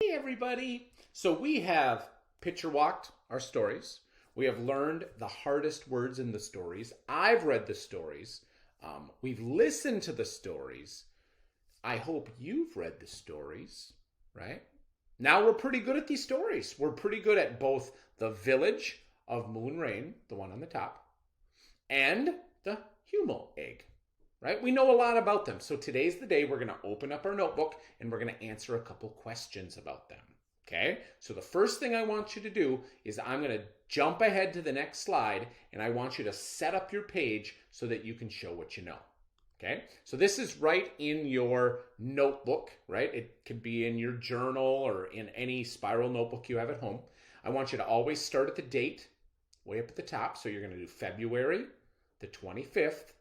Hey everybody! So we have picture walked our stories. We have learned the hardest words in the stories. I've read the stories. We've listened to the stories. I hope you've read the stories, right? Now we're pretty good at these stories. We're pretty good at both the Village of Moon Rain, the one on the top, and the Huemul egg, right? We know a lot about them. So today's the day we're going to open up our notebook and we're going to answer a couple questions about them. Okay? So the first thing I want you to do is I'm going to jump ahead to the next slide and I want you to set up your page so that you can show what you know. Okay? So this is right in your notebook, right? It could be in your journal or in any spiral notebook you have at home. I want you to always start at the date way up at the top. So you're going to do February the 25th,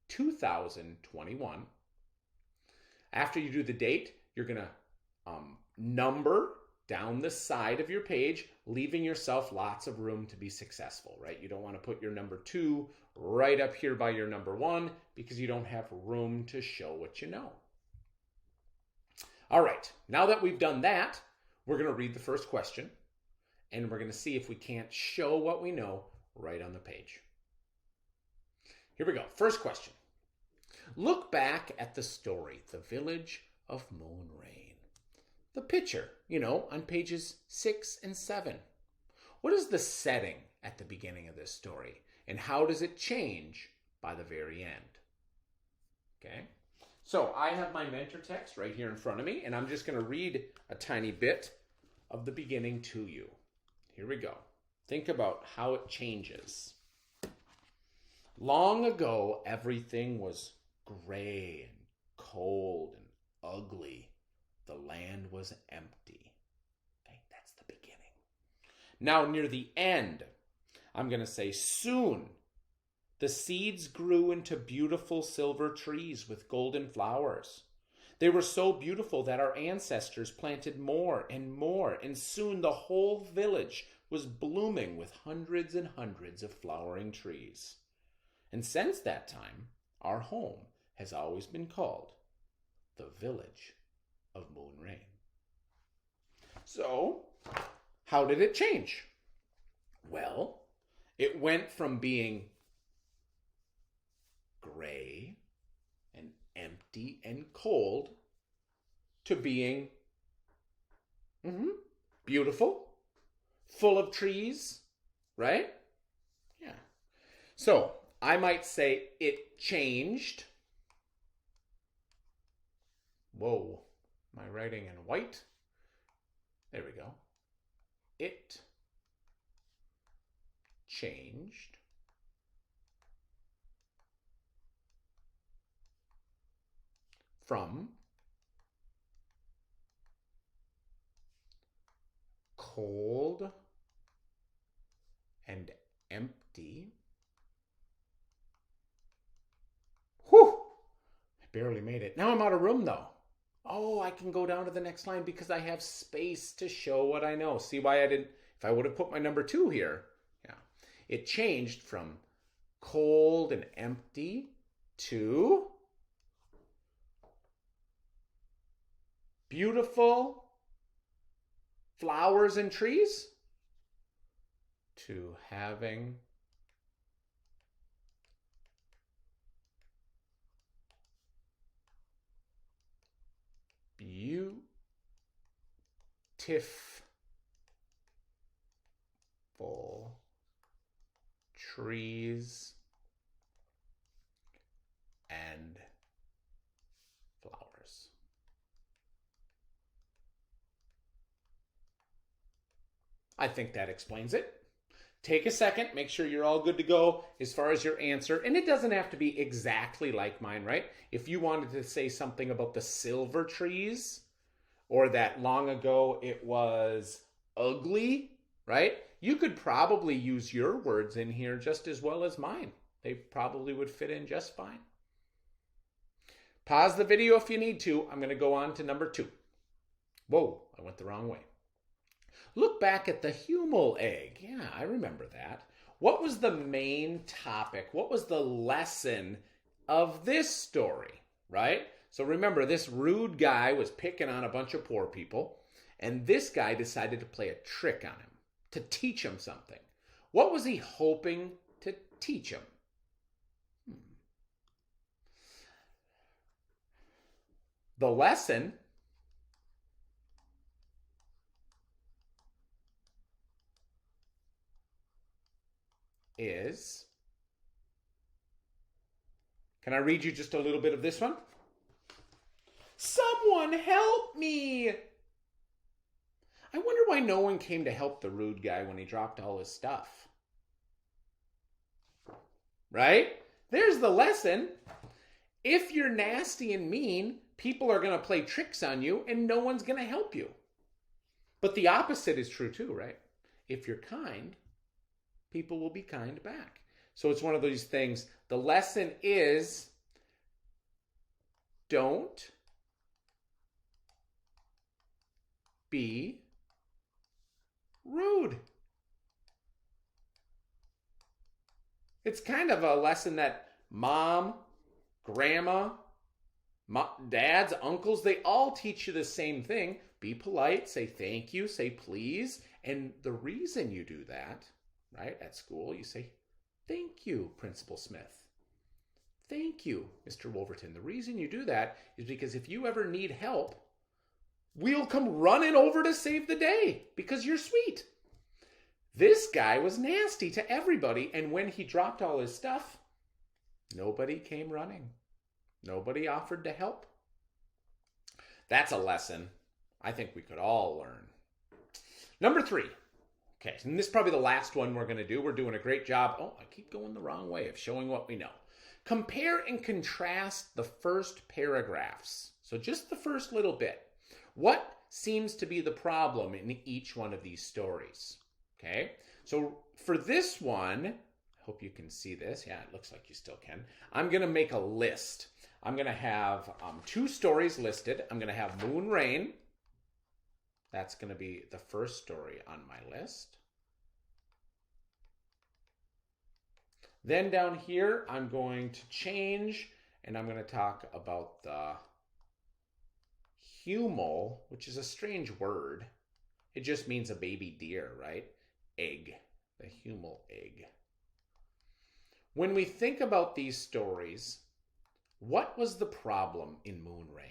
2021. After you do the date, you're going to number down the side of your page, leaving yourself lots of room to be successful, right? You don't want to put your number 2 right up here by your number 1 because you don't have room to show what you know. All right, now that we've done that, we're going to read the first question and we're going to see if we can't show what we know right on the page. Here we go. First question. Look back at the story, The Village of Moon Rain. The picture, on pages 6 and 7. What is the setting at the beginning of this story? And how does it change by the very end? Okay. So I have my mentor text right here in front of me, and I'm just going to read a tiny bit of the beginning to you. Here we go. Think about how it changes. Long ago, everything was gray and cold and ugly. The land was empty. Okay, that's the beginning. Now, near the end, I'm going to say soon, the seeds grew into beautiful silver trees with golden flowers. They were so beautiful that our ancestors planted more, and soon the whole village was blooming with hundreds and hundreds of flowering trees. And since that time, our home has always been called the Village of Moon Rain. So, how did it change? Well, it went from being gray and empty and cold to being beautiful, full of trees, right? Yeah. So, I might say it changed. Whoa, am I writing in white? There we go. It changed from cold and empty. Whew! I barely made it. Now I'm out of room though. Oh, I can go down to the next line because I have space to show what I know. See why I didn't, if I would have put my number 2 here. Yeah. It changed from cold and empty to beautiful flowers and trees to having beautiful trees and flowers. I think that explains it. Take a second, make sure you're all good to go as far as your answer. And it doesn't have to be exactly like mine, right? If you wanted to say something about the silver trees, or that long ago it was ugly, right? You could probably use your words in here just as well as mine. They probably would fit in just fine. Pause the video if you need to. I'm going to go on to number 2. Whoa, I went the wrong way. Look back at the Huemul egg. Yeah, I remember that. What was the main topic? What was the lesson of this story, right? So remember, this rude guy was picking on a bunch of poor people, And this guy decided to play a trick on him, to teach him something. What was he hoping to teach him? The lesson is, can I read you just a little bit of this one? Someone help me! I wonder why no one came to help the rude guy when he dropped all his stuff. Right? There's the lesson. If you're nasty and mean, people are going to play tricks on you and no one's going to help you. But the opposite is true too, right? If you're kind, people will be kind back. So it's one of those things. The lesson is, don't be rude. It's kind of a lesson that mom, grandma, dads, uncles, they all teach you the same thing. Be polite, say thank you, say please. And the reason you do that, right, at school, you say, thank you, Principal Smith. Thank you, Mr. Wolverton. The reason you do that is because if you ever need help, we'll come running over to save the day because you're sweet. This guy was nasty to everybody, and when he dropped all his stuff, nobody came running. Nobody offered to help. That's a lesson I think we could all learn. Number 3. Okay, and this is probably the last one we're going to do. We're doing a great job. Oh, I keep going the wrong way of showing what we know. Compare and contrast the first paragraphs. So just the first little bit. What seems to be the problem in each one of these stories? Okay, so for this one, I hope you can see this. Yeah, it looks like you still can. I'm going to make a list. I'm going to have 2 stories listed. I'm going to have Moon Rain. That's going to be the first story on my list. Then down here, I'm going to change, and I'm going to talk about the humul, which is a strange word. It just means a baby deer, right? Egg, the humul egg. When we think about these stories, what was the problem in Moon Rain?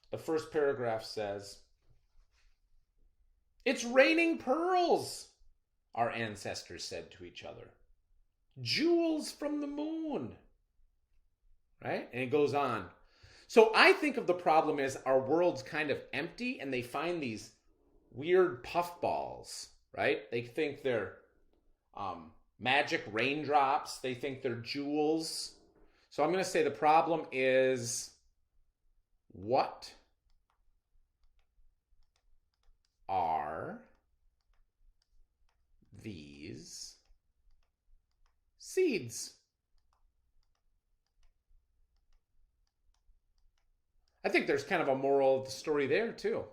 The first paragraph says, "It's raining pearls," our ancestors said to each other. "Jewels from the moon." Right? And it goes on. So I think of the problem as our world's kind of empty and they find these weird puffballs, right? They think they're magic raindrops. They think they're jewels. So I'm going to say the problem is, what are these seeds? I think there's kind of a moral of the story there too.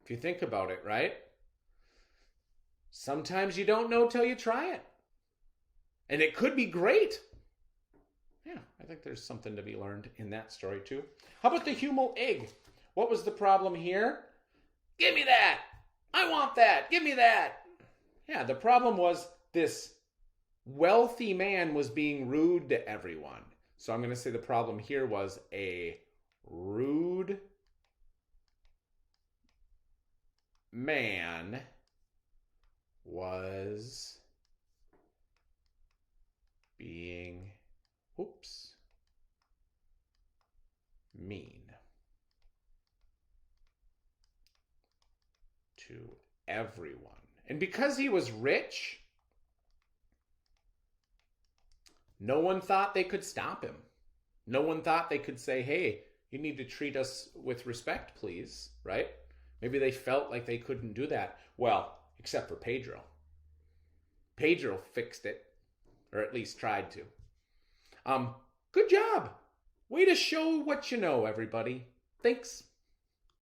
If you think about it, right? Sometimes you don't know till you try it. And it could be great. Yeah, I think there's something to be learned in that story too. How about the humul egg? What was the problem here? Give me that! I want that! Give me that! Yeah, the problem was this wealthy man was being rude to everyone. So I'm going to say the problem here was a rude man was being, mean to everyone. And because he was rich, no one thought they could stop him. No one thought they could say, hey, you need to treat us with respect, please, right? Maybe they felt like they couldn't do that. Well, except for Pedro. Pedro fixed it, or at least tried to. Good job. Way to show what you know, everybody. Thanks.